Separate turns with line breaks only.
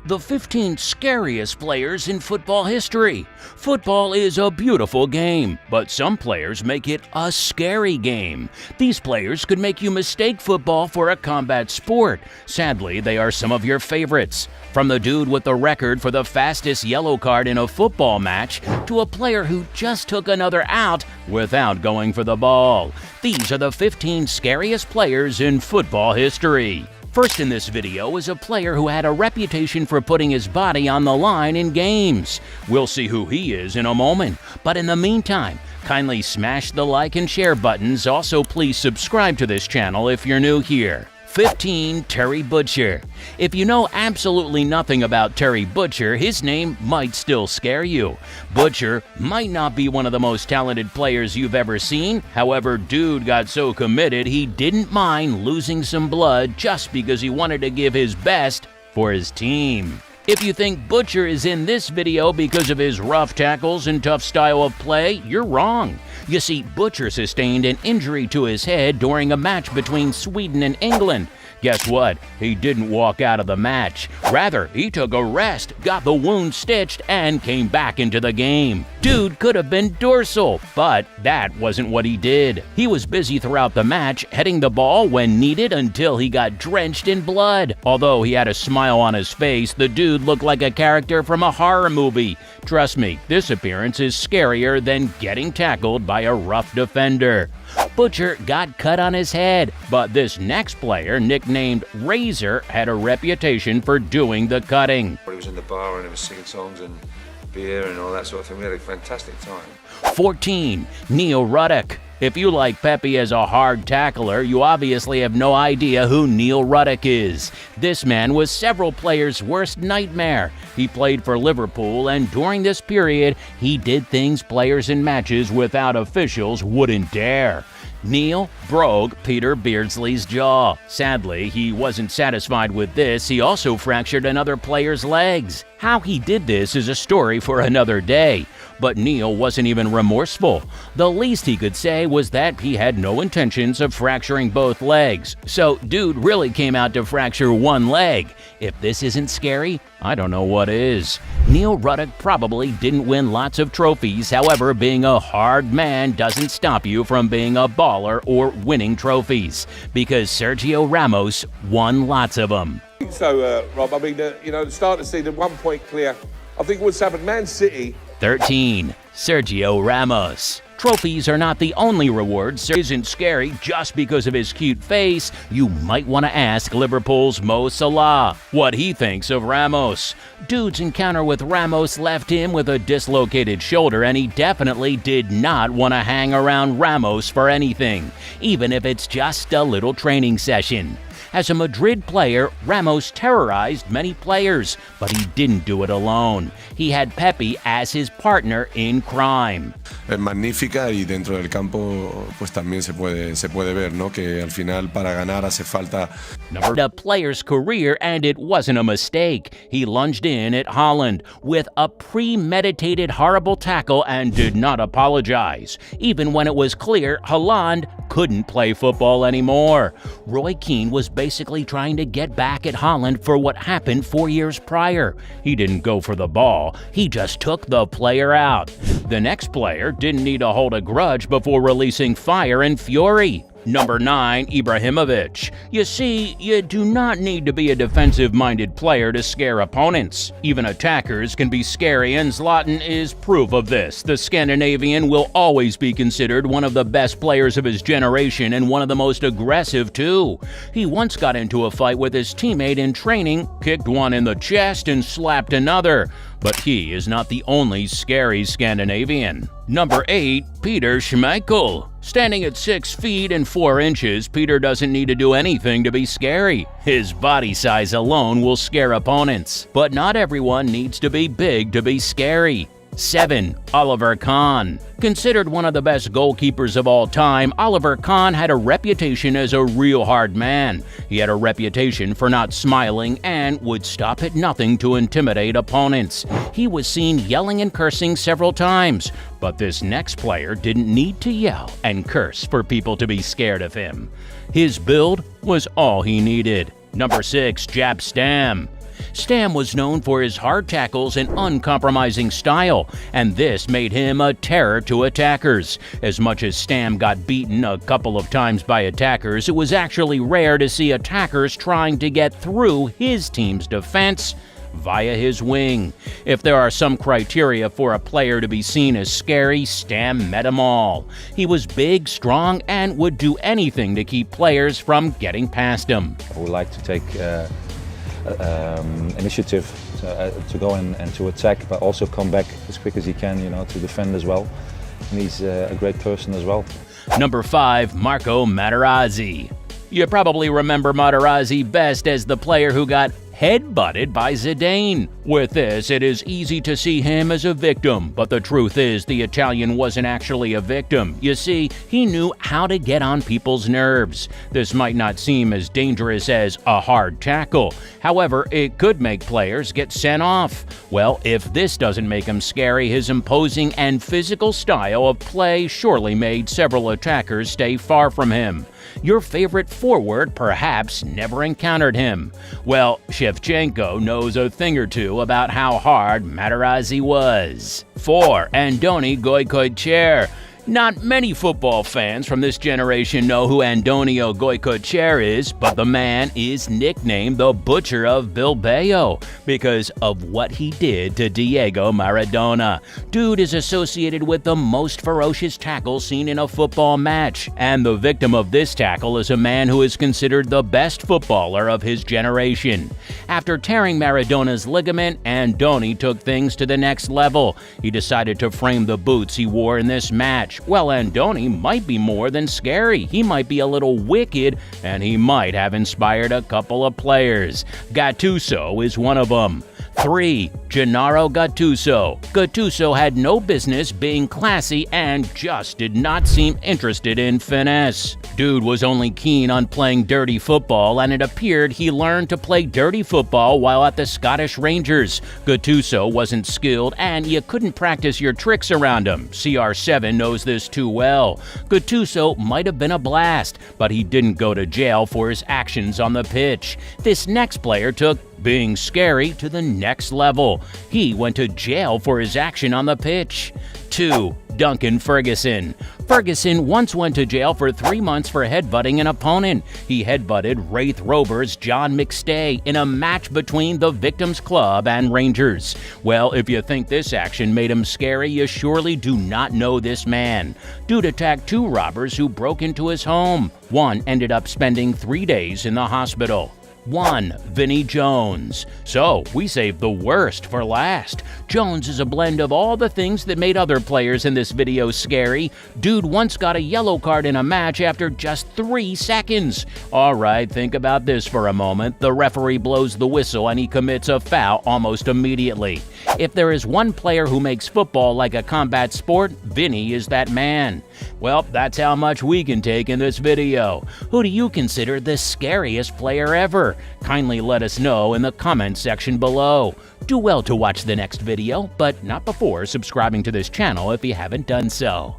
The 15 scariest players in football history. Football is a beautiful game, but some players make it a scary game. These players could make you mistake football for a combat sport. Sadly, they are some of your favorites. From the dude with the record for the fastest yellow card in a football match to a player who just took another out without going for the ball. These are the 15 scariest players in football history. First in this video is a player who had a reputation for putting his body on the line in games. We'll see who he is in a moment, but in the meantime, kindly smash the like and share buttons. Also, please subscribe to this channel if you're new here. 15. Terry Butcher. If you know absolutely nothing about Terry Butcher, his name might still scare you. Butcher might not be one of the most talented players you've ever seen. However, dude got so committed he didn't mind losing some blood just because he wanted to give his best for his team. If you think Butcher is in this video because of his rough tackles and tough style of play, you're wrong. You see, Butcher sustained an injury to his head during a match between Sweden and England. Guess what? He didn't walk out of the match. Rather, he took a rest, got the wound stitched, and came back into the game. Dude could have been dorsal, but that wasn't what he did. He was busy throughout the match, heading the ball when needed until he got drenched in blood. Although he had a smile on his face, the dude looked like a character from a horror movie. Trust me, this appearance is scarier than getting tackled by a rough defender. Butcher got cut on his head, but this next player, nicknamed Razor, had a reputation for doing the cutting.
He was in the bar and he was singing songs and beer and all that sort of thing. We had a fantastic time.
14. Neil Ruddock. If you like Pepe as a hard tackler, you obviously have no idea who Neil Ruddock is. This man was several players' worst nightmare. He played for Liverpool, and during this period, he did things players in matches without officials wouldn't dare. Neil broke Peter Beardsley's jaw. Sadly, he wasn't satisfied with this. He also fractured another player's legs. How he did this is a story for another day. But Neil wasn't even remorseful. The least he could say was that he had no intentions of fracturing both legs. So dude really came out to fracture one leg. If this isn't scary, I don't know what is. Neil Ruddock probably didn't win lots of trophies. However, being a hard man doesn't stop you from being a baller or winning trophies, because Sergio Ramos won lots of them.
So, Rob, I mean, starting to see the 1 point clear. I think what's happened, Man City.
13. Sergio Ramos. Trophies are not the only reward. Isn't scary just because of his cute face. You might want to ask Liverpool's Mo Salah what he thinks of Ramos. Dude's encounter with Ramos left him with a dislocated shoulder, and he definitely did not want to hang around Ramos for anything, even if it's just a little training session. As a Madrid player, Ramos terrorized many players, but he didn't do it alone. He had Pepe as his partner in crime.
Es magnífica y dentro del campo pues también se puede ver, ¿no? Que al final para ganar hace falta.
The player's career, and it wasn't a mistake. He lunged in at Holland with a premeditated horrible tackle and did not apologize, even when it was clear Holland couldn't play football anymore. Roy Keane was basically trying to get back at Holland for what happened 4 years prior. He didn't go for the ball, he just took the player out. The next player didn't need to hold a grudge before releasing fire and fury. Number 9. Ibrahimovic. You see, you do not need to be a defensive-minded player to scare opponents. Even attackers can be scary, and Zlatan is proof of this. The Scandinavian will always be considered one of the best players of his generation and one of the most aggressive, too. He once got into a fight with his teammate in training, kicked one in the chest, and slapped another. But he is not the only scary Scandinavian. Number 8. Peter Schmeichel. Standing at 6 feet and 4 inches, Peter doesn't need to do anything to be scary. His body size alone will scare opponents. But not everyone needs to be big to be scary. 7. Oliver Kahn. Considered one of the best goalkeepers of all time, Oliver Kahn had a reputation as a real hard man. He had a reputation for not smiling and would stop at nothing to intimidate opponents. He was seen yelling and cursing several times, but this next player didn't need to yell and curse for people to be scared of him. His build was all he needed. Number 6. Jab Stam. Stam was known for his hard tackles and uncompromising style, and this made him a terror to attackers. As much as Stam got beaten a couple of times by attackers, it was actually rare to see attackers trying to get through his team's defense via his wing. If there are some criteria for a player to be seen as scary, Stam met them all. He was big, strong, and would do anything to keep players from getting past him.
I would like to take initiative to go and to attack, but also come back as quick as he can, to defend as well. And he's a great person as well.
Number 5, Marco Materazzi. You probably remember Materazzi best as the player who got head-butted by Zidane. With this, it is easy to see him as a victim, but the truth is the Italian wasn't actually a victim. You see, he knew how to get on people's nerves. This might not seem as dangerous as a hard tackle. However, it could make players get sent off. Well, if this doesn't make him scary, his imposing and physical style of play surely made several attackers stay far from him. Your favorite forward perhaps never encountered him. Well, Shevchenko knows a thing or two about how hard Materazzi was. 4. Andoni Goicoechea. Not many football fans from this generation know who Antonio Goicoechea is, but the man is nicknamed the Butcher of Bilbao because of what he did to Diego Maradona. Dude is associated with the most ferocious tackle seen in a football match, and the victim of this tackle is a man who is considered the best footballer of his generation. After tearing Maradona's ligament, Andoni took things to the next level. He decided to frame the boots he wore in this match. Well, Andoni might be more than scary. He might be a little wicked, and he might have inspired a couple of players. Gattuso is one of them. 3. Gennaro Gattuso. Gattuso had no business being classy and just did not seem interested in finesse. Dude was only keen on playing dirty football, and it appeared he learned to play dirty football while at the Scottish Rangers. Gattuso wasn't skilled, and you couldn't practice your tricks around him. CR7 knows this too well. Gattuso might have been a blast, but he didn't go to jail for his actions on the pitch. This next player took being scary to the next level. He went to jail for his action on the pitch. 2. Duncan Ferguson. Ferguson once went to jail for 3 months for headbutting an opponent. He headbutted Wraith Rovers' John McStay in a match between the Victims Club and Rangers. Well, if you think this action made him scary, you surely do not know this man. Dude attacked 2 robbers who broke into his home. One ended up spending 3 days in the hospital. 1. Vinnie Jones. So, we saved the worst for last. Jones is a blend of all the things that made other players in this video scary. Dude once got a yellow card in a match after just 3 seconds. Alright, think about this for a moment. The referee blows the whistle and he commits a foul almost immediately. If there is one player who makes football like a combat sport, Vinnie is that man. Well, that's how much we can take in this video. Who do you consider the scariest player ever? Kindly let us know in the comments section below. Do well to watch the next video, but not before subscribing to this channel if you haven't done so.